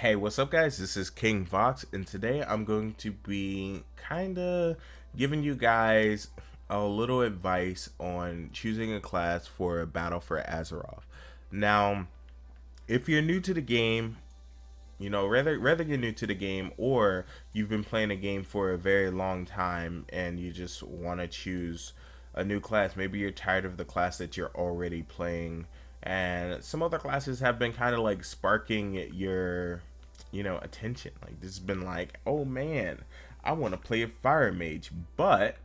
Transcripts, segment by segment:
Hey, what's up, guys? This is King Vox, and today I'm going to be kind of giving you guys a little advice on choosing a class for a battle for Azeroth. Now, if you're new to the game, rather you're new to the game, or you've been playing a game for a very long time and you just want to choose a new class. Maybe you're tired of the class that you're already playing, and some other classes have been kind of like sparking your attention. Like, this has been like, oh man, I want to play a fire mage. But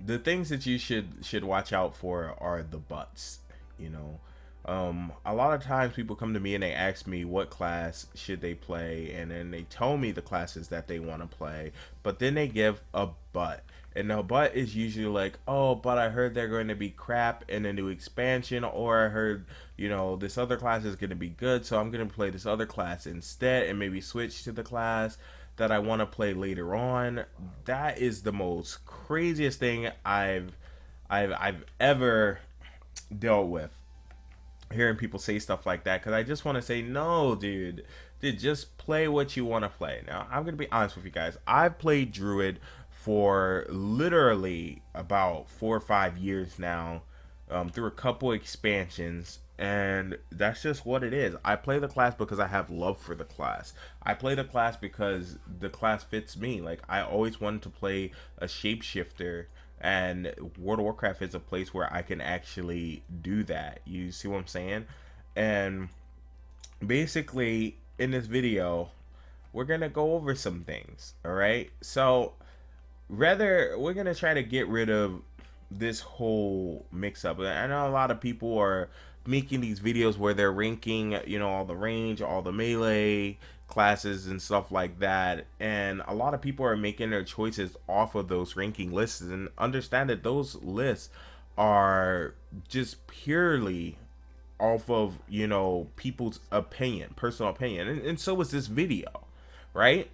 the things that you should watch out for are the buts. you know a lot of times people come to me and they ask me what class should they play, and then they tell me the classes that they want to play, but then they give a but. And the but is usually like, oh, but I heard they're going to be crap in a new expansion, or I heard, this other class is going to be good, so I'm going to play this other class instead and maybe switch to the class that I want to play later on. That is the most craziest thing I've ever dealt with, hearing people say stuff like that, because I just want to say, no, dude, just play what you want to play. Now, I'm going to be honest with you guys. I've played Druid for literally about 4 or 5 years now, through a couple expansions, and that's just what it is. I play the class because I have love for the class. I play the class because the class fits me. Like, I always wanted to play a shapeshifter, and World of Warcraft is a place where I can actually do that. You see what I'm saying? And basically, in this video, we're gonna go over some things. All right. So, rather, we're gonna try to get rid of this whole mix-up. I know a lot of people are making these videos where they're ranking, all the range, all the melee classes and stuff like that, and a lot of people are making their choices off of those ranking lists, and understand that those lists are just purely off of people's opinion, personal opinion, and so is this video, right?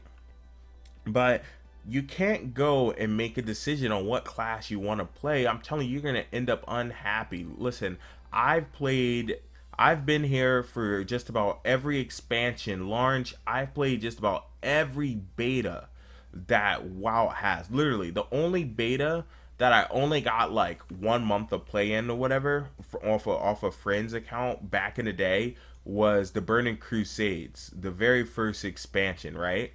But you can't go and make a decision on what class you want to play. I'm telling you, you're going to end up unhappy. Listen, I've been here for just about every expansion launch. I've played just about every beta that WoW has. Literally, the only beta that I only got like 1 month of play in or whatever off a friend's account back in the day was the Burning Crusades, the very first expansion, right?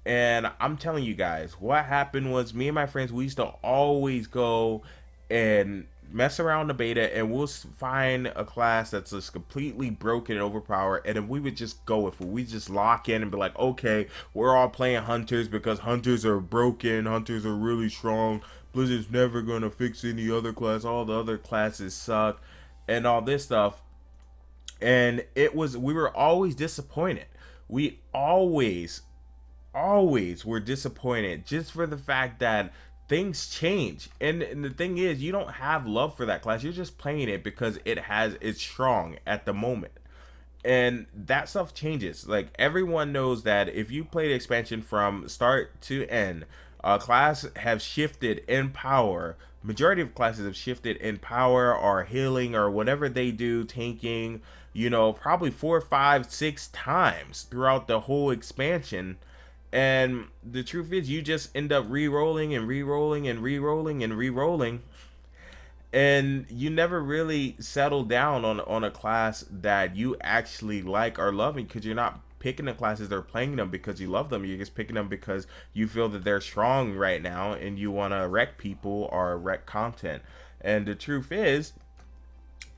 And I'm telling you guys, what happened was, me and my friends, we used to always go and mess around the beta, and we'll find a class that's just completely broken and overpowered, and then we would just go with it. We just lock in and be like, okay, we're all playing hunters because hunters are broken, hunters are really strong, Blizzard's never gonna fix any other class, all the other classes suck, and all this stuff. And we were always disappointed. We always were disappointed, just for the fact that things change. And the thing is, you don't have love for that class. You're just playing it because it's strong at the moment. And that stuff changes. Like, everyone knows that if you play the expansion from start to end, class have shifted in power. Majority of classes have shifted in power or healing or whatever they do, tanking, probably 4, 5, 6 times throughout the whole expansion. And the truth is, you just end up re-rolling and re-rolling and re-rolling and re-rolling, and you never really settle down on a class that you actually like or loving, because you're not picking the classes or playing them because you love them. You're just picking them because you feel that they're strong right now and you want to wreck people or wreck content. And the truth is,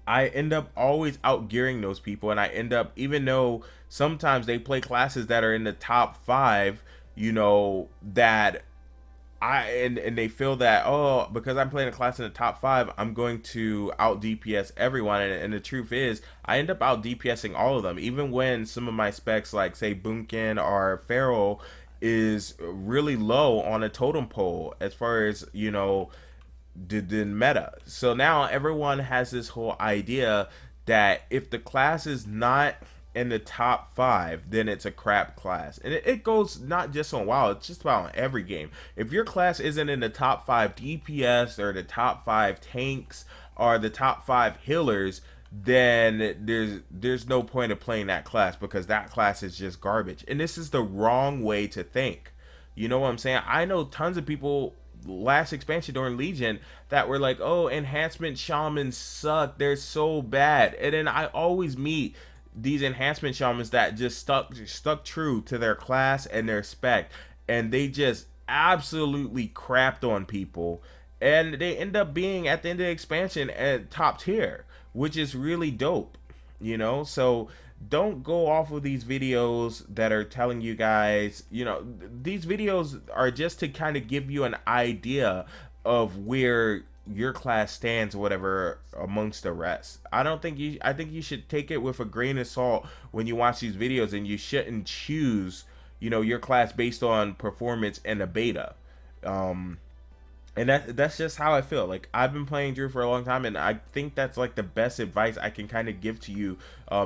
I end up always outgearing those people, and I end up, even though sometimes they play classes that are in the top five, that and they feel that, oh, because I'm playing a class in the top five, I'm going to out DPS everyone. And the truth is, I end up out DPSing all of them, even when some of my specs, like say Boomkin or Feral, is really low on a totem pole as far as the meta. So now everyone has this whole idea that if the class is not in the top five, then it's a crap class. And it goes not just on WoW, it's just about on every game. If your class isn't in the top five DPS or the top five tanks or the top five healers, then there's no point of playing that class, because that class is just garbage. And this is the wrong way to think. You know what I'm saying? I know tons of people last expansion during Legion that were like, "Oh, enhancement shamans suck. They're so bad." And then I always meet these enhancement shamans that just stuck true to their class and their spec, and they just absolutely crapped on people, and they end up being at the end of the expansion at top tier, which is really dope, you know. So don't go off of these videos that are telling you guys, you know, these videos are just to kind of give you an idea of where your class stands or whatever amongst the rest. I think you should take it with a grain of salt when you watch these videos, and you shouldn't choose, you know, your class based on performance and a beta. um and that's just how I feel. Like, I've been playing Drew for a long time, and I think that's like the best advice I can kind of give to you,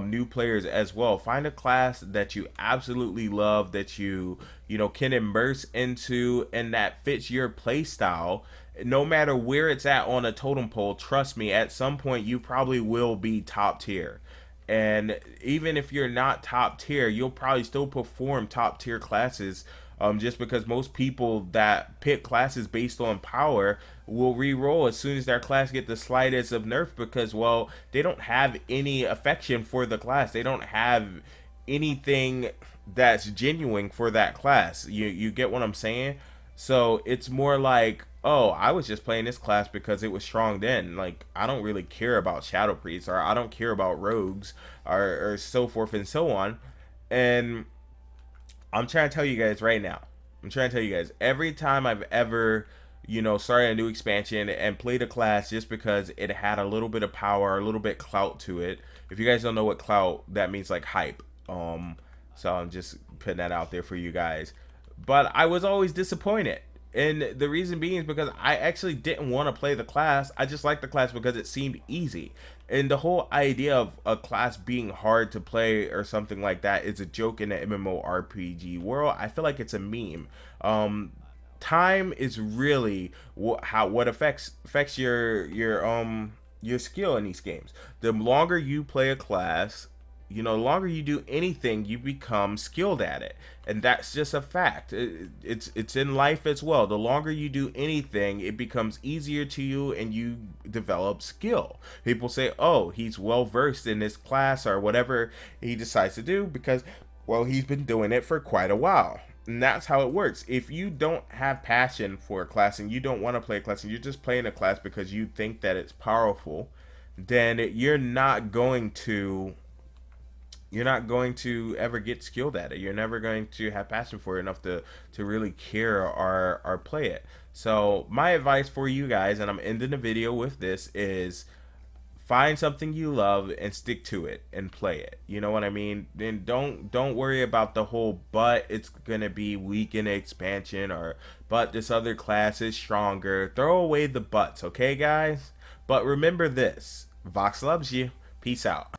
new players as well. Find a class that you absolutely love, that you know, can immerse into, and that fits your play style. No matter where it's at on a totem pole, trust me, at some point you probably will be top tier. And even if you're not top tier, you'll probably still perform top tier classes, just because most people that pick classes based on power will re-roll as soon as their class get the slightest of nerf, because, well, they don't have any affection for the class. They don't have anything that's genuine for that class. You get what I'm saying? So it's more like, oh, I was just playing this class because it was strong then. Like, I don't really care about Shadow Priests, or I don't care about rogues, or so forth and so on. And I'm trying to tell you guys right now. I'm trying to tell you guys, every time I've ever, you know, started a new expansion and played a class just because it had a little bit of power, a little bit clout to it. If you guys don't know what clout, that means like hype. So I'm just putting that out there for you guys. But I was always disappointed. And the reason being is because I actually didn't want to play the class. I just liked the class because it seemed easy. And the whole idea of a class being hard to play or something like that is a joke in the MMORPG world. I feel like it's a meme. Time is really what affects your skill in these games. The longer you play a class, you know, the longer you do anything, you become skilled at it, and that's just a fact. It's in life as well. The longer you do anything, it becomes easier to you, and you develop skill. People say, "Oh, he's well versed in this class," or whatever he decides to do, because, well, he's been doing it for quite a while. And that's how it works. If you don't have passion for a class, and you don't want to play a class, and you're just playing a class because you think that it's powerful, then you're not going to ever get skilled at it. You're never going to have passion for it enough to really care or play it. So my advice for you guys, and I'm ending the video with this, is find something you love and stick to it and play it. You know what I mean? Then don't worry about the whole, but it's gonna be weak in expansion, or but this other class is stronger. Throw away the buts, okay, guys? But remember this: Vox loves you. Peace out.